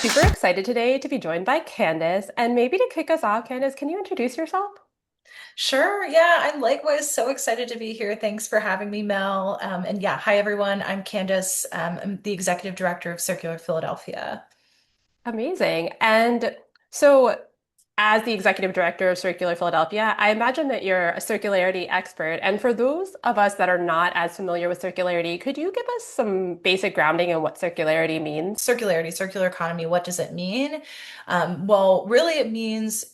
super excited today to be joined by Candice. And maybe to kick us off, Candice, can you introduce yourself? Sure. Yeah, I'm likewise so excited to be here. Thanks for having me, Mel. And yeah, hi everyone. I'm Candice. I'm the executive director of Circular Philadelphia. Amazing. And so, as the executive director of Circular Philadelphia, I imagine that you're a circularity expert. And for those of us that are not as familiar with circularity, could you give us some basic grounding in what circularity means? Circularity, circular economy, what does it mean? Well, really, it means,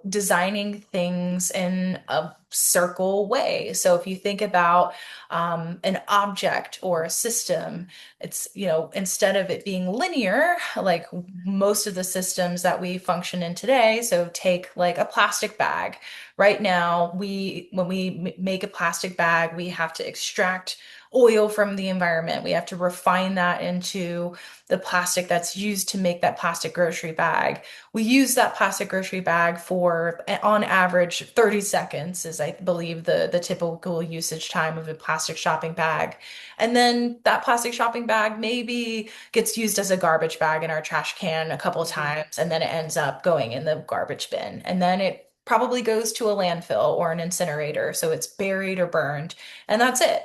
designing things in a circle way. So if you think about an object or a system, it's, instead of it being linear, like most of the systems that we function in today, so take like a plastic bag. Right now, when we make a plastic bag, we have to extract oil from the environment. We have to refine that into the plastic that's used to make that plastic grocery bag. We use that plastic grocery bag for, on average, 30 seconds is, I believe, the typical usage time of a plastic shopping bag. And then that plastic shopping bag maybe gets used as a garbage bag in our trash can a couple of Mhm. times, and then it ends up going in the garbage bin. And then it probably goes to a landfill or an incinerator. So it's buried or burned, and that's it.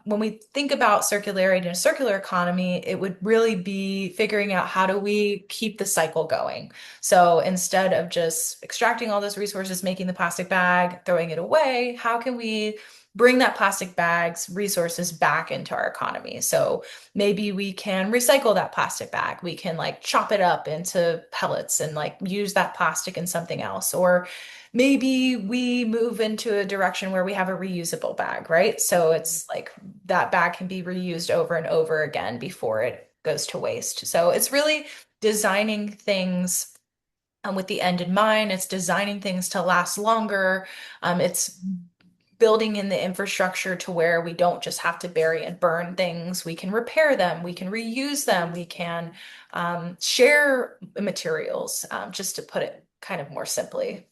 When we think about circularity and a circular economy, it would really be figuring out how do we keep the cycle going. So instead of just extracting all those resources, making the plastic bag, throwing it away, how can we bring that plastic bag's resources back into our economy? So maybe we can recycle that plastic bag. We can like chop it up into pellets and like use that plastic in something else. Or maybe we move into a direction where we have a reusable bag, right? So it's like that bag can be reused over and over again before it goes to waste. So it's really designing things with the end in mind. It's designing things to last longer. It's building in the infrastructure to where we don't just have to bury and burn things. We can repair them, we can reuse them, we can share materials, just to put it kind of more simply.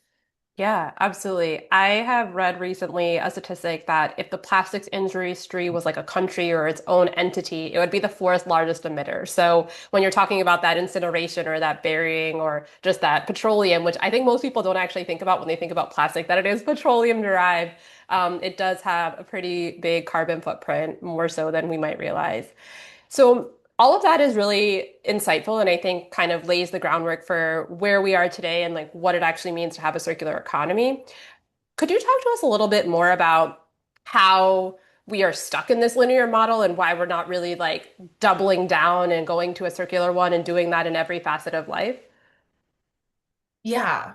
Yeah, absolutely. I have read recently a statistic that if the plastics industry was like a country or its own entity, it would be the fourth largest emitter. So when you're talking about that incineration or that burying or just that petroleum, which I think most people don't actually think about when they think about plastic, that it is petroleum derived, it does have a pretty big carbon footprint, more so than we might realize. So all of that is really insightful and I think kind of lays the groundwork for where we are today and like what it actually means to have a circular economy. Could you talk to us a little bit more about how we are stuck in this linear model and why we're not really like doubling down and going to a circular one and doing that in every facet of life? Yeah,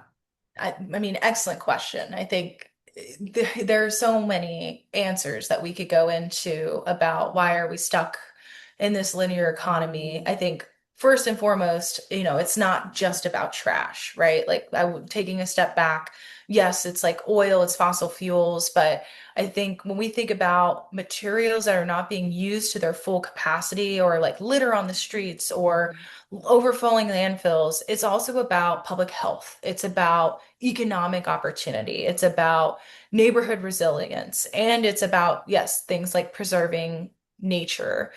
I mean, excellent question. I think there are so many answers that we could go into about why are we stuck in this linear economy. I think first and foremost, it's not just about trash, right? Like taking a step back, yes, it's like oil, it's fossil fuels, but I think when we think about materials that are not being used to their full capacity or like litter on the streets or overflowing landfills, it's also about public health. It's about economic opportunity. It's about neighborhood resilience. And it's about, yes, things like preserving nature,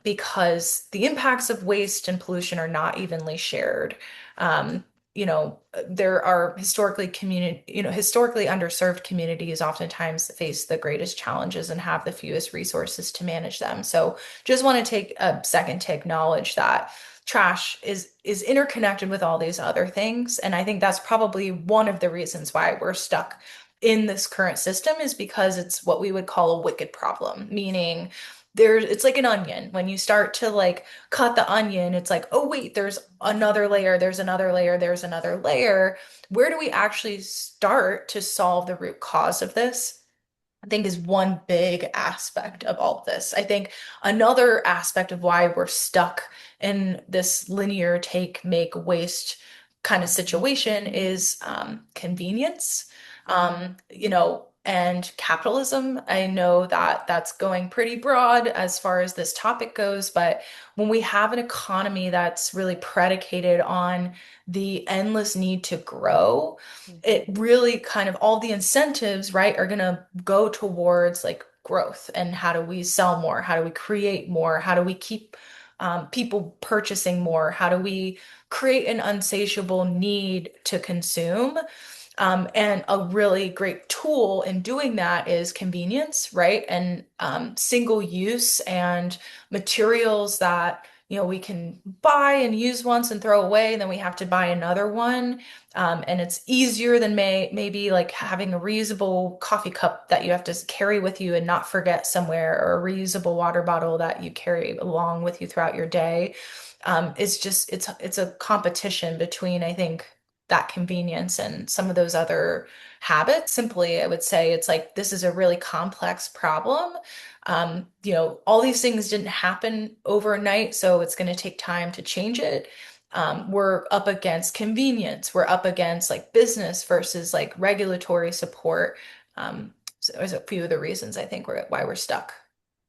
because the impacts of waste and pollution are not evenly shared. Um, there are historically underserved communities oftentimes face the greatest challenges and have the fewest resources to manage them. So just want to take a second to acknowledge that trash is interconnected with all these other things. And I think that's probably one of the reasons why we're stuck in this current system is because it's what we would call a wicked problem, meaning it's like an onion. When you start to like cut the onion, it's like, oh wait, there's another layer, there's another layer, there's another layer. Where do we actually start to solve the root cause of this? I think is one big aspect of all of this. I think another aspect of why we're stuck in this linear take, make, waste kind of situation is convenience. And capitalism. I know that that's going pretty broad as far as this topic goes, but when we have an economy that's really predicated on the endless need to grow, it really kind of all the incentives, right, are going to go towards like growth and how do we sell more? How do we create more? How do we keep people purchasing more? How do we create an unsatiable need to consume? And a really great tool in doing that is convenience, right? And single use and materials that we can buy and use once and throw away, and then we have to buy another one. And it's easier than maybe like having a reusable coffee cup that you have to carry with you and not forget somewhere, or a reusable water bottle that you carry along with you throughout your day. It's a competition between, I think, that convenience and some of those other habits. Simply, I would say it's like this is a really complex problem. All these things didn't happen overnight, so it's going to take time to change it. We're up against convenience. We're up against like business versus like regulatory support. So there's a few of the reasons I think why we're stuck.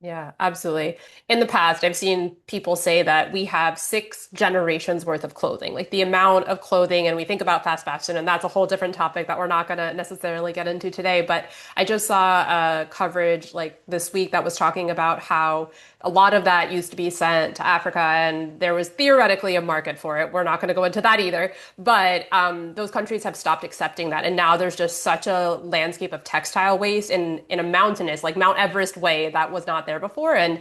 Yeah, absolutely. In the past, I've seen people say that we have 6 generations worth of clothing, like the amount of clothing, and we think about fast fashion, and that's a whole different topic that we're not going to necessarily get into today. But I just saw a coverage like this week that was talking about how a lot of that used to be sent to Africa, and there was theoretically a market for it. We're not going to go into that either. But those countries have stopped accepting that, and now there's just such a landscape of textile waste in a mountainous, like Mount Everest way that was not there before, and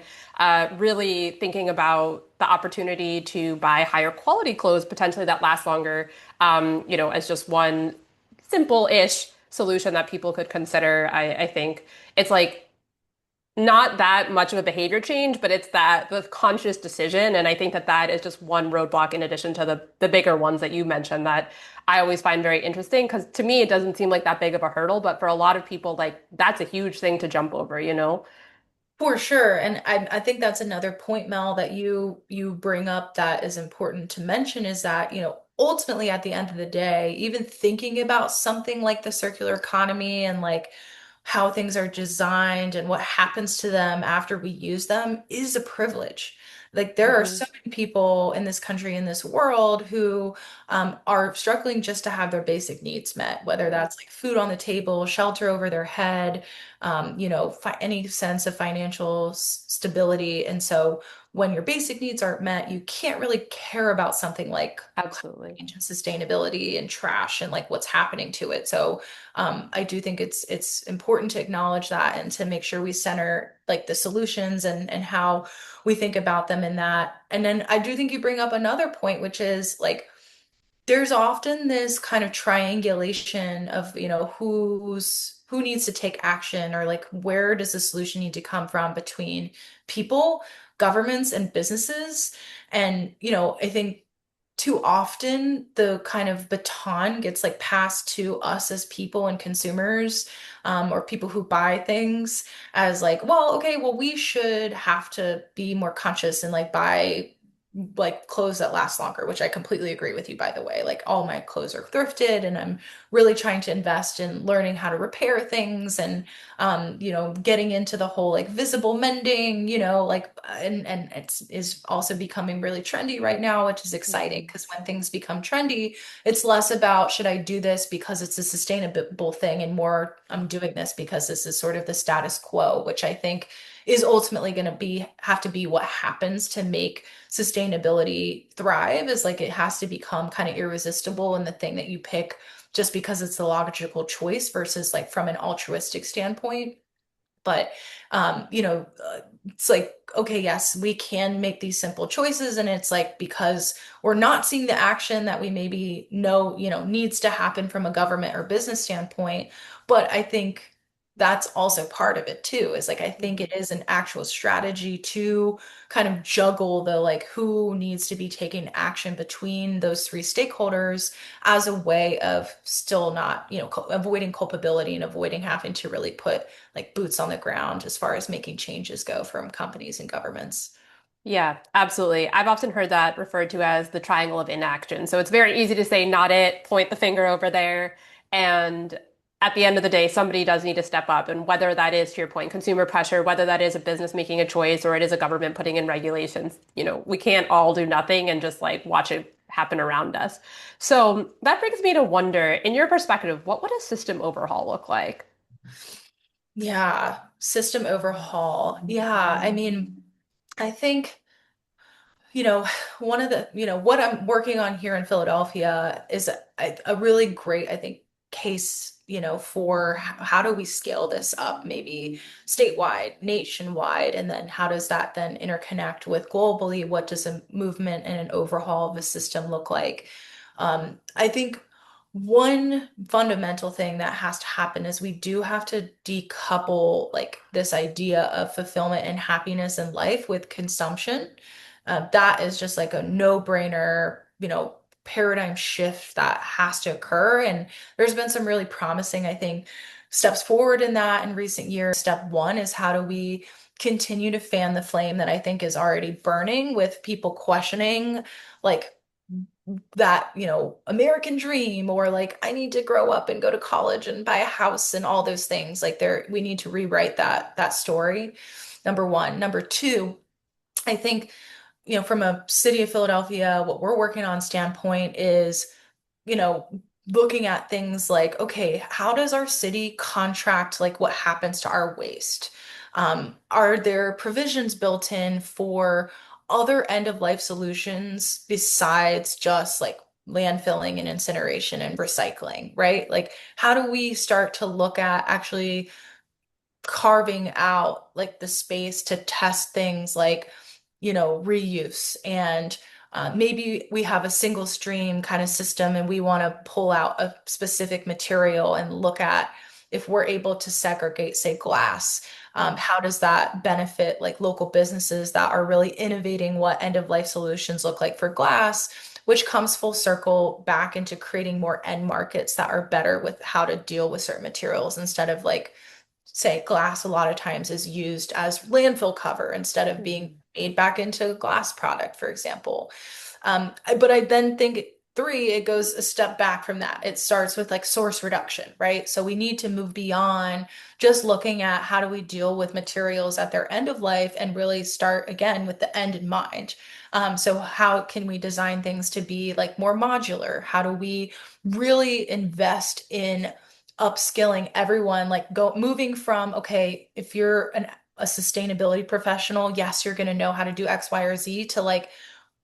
really thinking about the opportunity to buy higher quality clothes potentially that last longer, as just one simple-ish solution that people could consider. I think it's like not that much of a behavior change, but it's that the conscious decision. And I think that that is just one roadblock in addition to the bigger ones that you mentioned that I always find very interesting. Because to me, it doesn't seem like that big of a hurdle, but for a lot of people, like that's a huge thing to jump over, you know? For sure. And I think that's another point, Mel, that you bring up that is important to mention is that, ultimately at the end of the day, even thinking about something like the circular economy and like how things are designed and what happens to them after we use them is a privilege. Like there are Hmm. so many people in this country, in this world, who are struggling just to have their basic needs met, whether Yeah, that's like food on the table, shelter over their head, fi any sense of financial stability. And so when your basic needs aren't met, you can't really care about something like climate absolutely. change and sustainability and trash and like what's happening to it. So I do think it's important to acknowledge that and to make sure we center like the solutions and how we think about them in that. And then I do think you bring up another point, which is like there's often this kind of triangulation of, who needs to take action, or like where does the solution need to come from between people, governments, and businesses. And, I think too often the kind of baton gets like passed to us as people and consumers, or people who buy things as like, well, okay, well, we should have to be more conscious and like buy like clothes that last longer, which I completely agree with you, by the way. Like all my clothes are thrifted, and I'm really trying to invest in learning how to repair things and getting into the whole like visible mending, like and it's is also becoming really trendy right now, which is exciting Mhm. because when things become trendy, it's less about should I do this because it's a sustainable thing, and more I'm doing this because this is sort of the status quo, which I think is ultimately going to have to be what happens to make sustainability thrive, is like it has to become kind of irresistible and the thing that you pick just because it's the logical choice versus like from an altruistic standpoint. But it's like, okay, yes, we can make these simple choices, and it's like because we're not seeing the action that we maybe know, needs to happen from a government or business standpoint. But I think that's also part of it too, is like I think it Mhm. is an actual strategy to kind of juggle the like who needs to be taking action between those three stakeholders as a way of still not, avoiding culpability and avoiding having to really put like boots on the ground as far as making changes go from companies and governments. Yeah, absolutely. I've often heard that referred to as the triangle of inaction. So it's very easy to say, not it, point the finger over there. And at the end of the day, somebody does need to step up. And whether that is, to your point, consumer pressure, whether that is a business making a choice or it is a government putting in regulations, we can't all do nothing and just like watch it happen around us. So that brings me to wonder, in your perspective, what would a system overhaul look like? Yeah, system overhaul. Yeah, I mean, I think. you know, one of the, what I'm working on here in Philadelphia is a really great, I think, case, for how do we scale this up, maybe statewide, nationwide, and then how does that then interconnect with globally? What does a movement and an overhaul of the system look like? I think one fundamental thing that has to happen is we do have to decouple like this idea of fulfillment and happiness in life with consumption. That is just like a no-brainer, paradigm shift that has to occur. And there's been some really promising, I think, steps forward in that in recent years. Step one is how do we continue to fan the flame that I think is already burning with people questioning like that, American dream or like I need to grow up and go to college and buy a house and all those things. Like we need to rewrite that story. Number one. Number two, I think from a city of Philadelphia, what we're working on standpoint is, you know, looking at things like, okay, how does our city contract like what happens to our waste? Are there provisions built in for other end of life solutions besides just like landfilling and incineration and recycling, right? Like, how do we start to look at actually carving out like the space to test things like, reuse and maybe we have a single stream kind of system and we want to pull out a specific material and look at if we're able to segregate, say, glass. How does that benefit like local businesses that are really innovating what end of life solutions look like for glass, which comes full circle back into creating more end markets that are better with how to deal with certain materials instead of like say glass a lot of times is used as landfill cover instead of being made back into a glass product, for example. But I then think three, it goes a step back from that. It starts with like source reduction, right? So we need to move beyond just looking at how do we deal with materials at their end of life and really start again with the end in mind. So how can we design things to be like more modular? How do we really invest in upskilling everyone, like go moving from, okay, if you're a sustainability professional, yes, you're going to know how to do X, Y, or Z to like,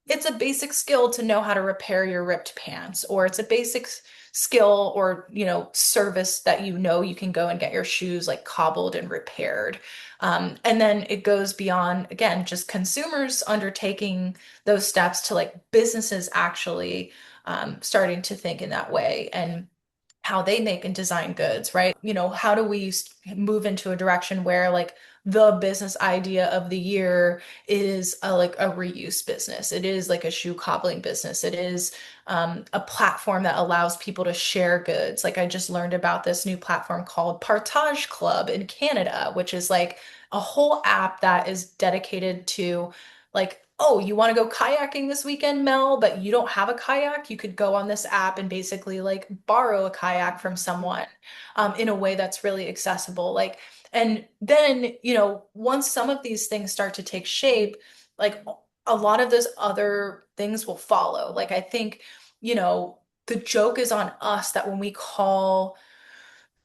it's a basic skill to know how to repair your ripped pants, or it's a basic skill or, service that you can go and get your shoes like cobbled and repaired. And then it goes beyond, again, just consumers undertaking those steps to like businesses actually starting to think in that way. And how they make and design goods, right? How do we move into a direction where like the business idea of the year is like a reuse business. It is like a shoe cobbling business. It is a platform that allows people to share goods. Like I just learned about this new platform called Partage Club in Canada, which is like a whole app that is dedicated to like, oh, you want to go kayaking this weekend, Mel, but you don't have a kayak? You could go on this app and basically like borrow a kayak from someone in a way that's really accessible. Like, and then, once some of these things start to take shape, like a lot of those other things will follow. Like, I think, the joke is on us that when we call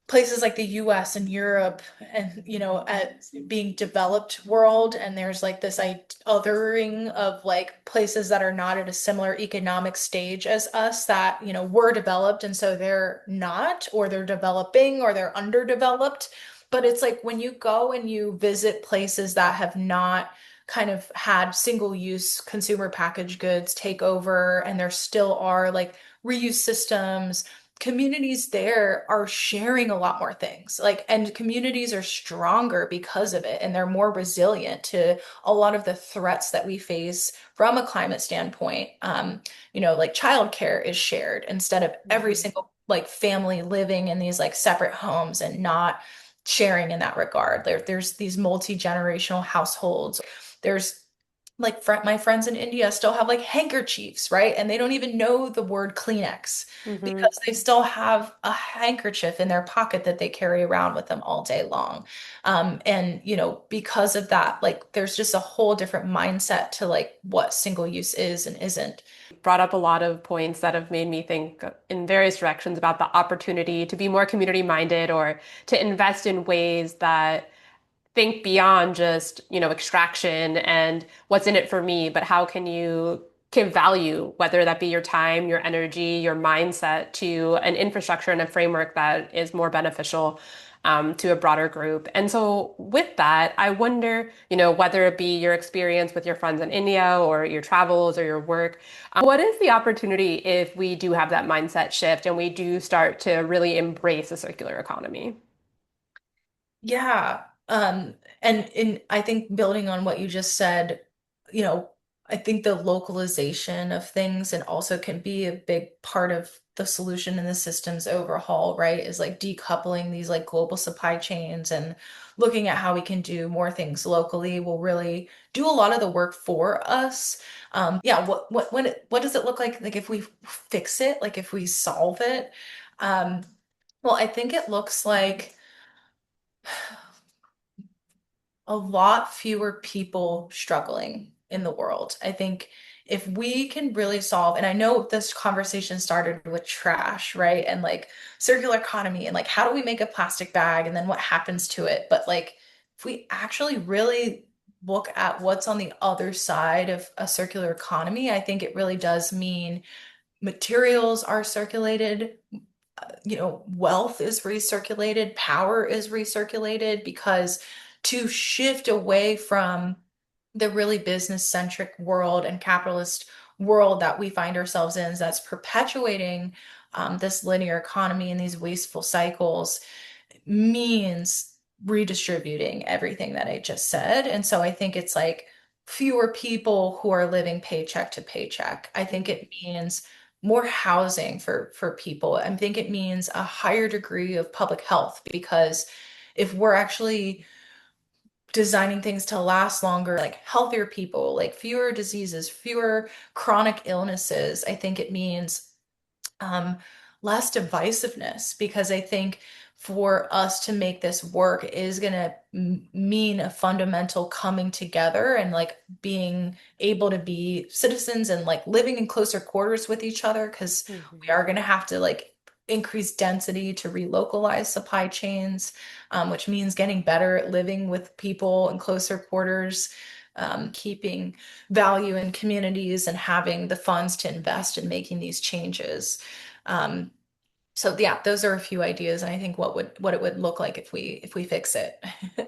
places like the US and Europe and at being developed world and there's like this othering of like places that are not at a similar economic stage as us that we're developed and so they're not or they're developing or they're underdeveloped, but it's like when you go and you visit places that have not kind of had single use consumer packaged goods take over and there still are like reuse systems, communities there are sharing a lot more things like and communities are stronger because of it and they're more resilient to a lot of the threats that we face from a climate standpoint. Like childcare is shared instead of every single like family living in these like separate homes and not sharing in that regard. There's these multi-generational households. There's like my friends in India still have like handkerchiefs, right? And they don't even know the word Kleenex Mm-hmm. because they still have a handkerchief in their pocket that they carry around with them all day long. And because of that, like there's just a whole different mindset to like what single use is and isn't. Brought up a lot of points that have made me think in various directions about the opportunity to be more community minded or to invest in ways that think beyond just, extraction and what's in it for me, but how can you give value, whether that be your time, your energy, your mindset to an infrastructure and a framework that is more beneficial to a broader group. And so with that, I wonder, whether it be your experience with your friends in India or your travels or your work, what is the opportunity if we do have that mindset shift and we do start to really embrace a circular economy? Yeah. And I think building on what you just said, you know, I think the localization of things and also can be a big part of the solution in the systems overhaul, right? Is like decoupling these like global supply chains and looking at how we can do more things locally will really do a lot of the work for us. Yeah, what does it look like if we fix it, like if we solve it? Um, well, I think it looks like a lot fewer people struggling in the world. I think if we can really solve, and I know this conversation started with trash, right? And like circular economy and like how do we make a plastic bag and then what happens to it? But like if we actually really look at what's on the other side of a circular economy, I think it really does mean materials are circulated, wealth is recirculated, power is recirculated, because to shift away from the really business centric world and capitalist world that we find ourselves in that's perpetuating this linear economy and these wasteful cycles means redistributing everything that I just said. And so I think it's like fewer people who are living paycheck to paycheck. I think it means more housing for people. I think it means a higher degree of public health because if we're actually designing things to last longer, like healthier people, like fewer diseases, fewer chronic illnesses, I think it means um, less divisiveness because I think for us to make this work is going to mean a fundamental coming together and like being able to be citizens and like living in closer quarters with each other because we Mhm. are going to have to like increase density to relocalize supply chains, which means getting better at living with people in closer quarters, keeping value in communities and having the funds to invest in making these changes. Um, so yeah, those are a few ideas, and I think what it would look like if we fix it.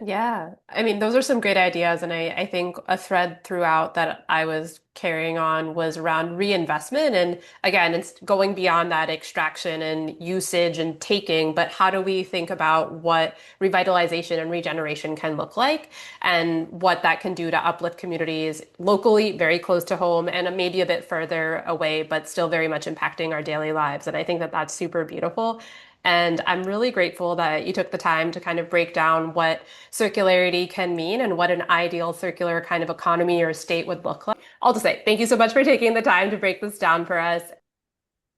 Yeah, I mean, those are some great ideas. And I think a thread throughout that I was carrying on was around reinvestment. And again, it's going beyond that extraction and usage and taking, but how do we think about what revitalization and regeneration can look like and what that can do to uplift communities locally, very close to home, and maybe a bit further away, but still very much impacting our daily lives. And I think that that's super beautiful. And I'm really grateful that you took the time to kind of break down what circularity can mean and what an ideal circular kind of economy or state would look like. I'll just say thank you so much for taking the time to break this down for us.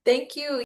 Thank you.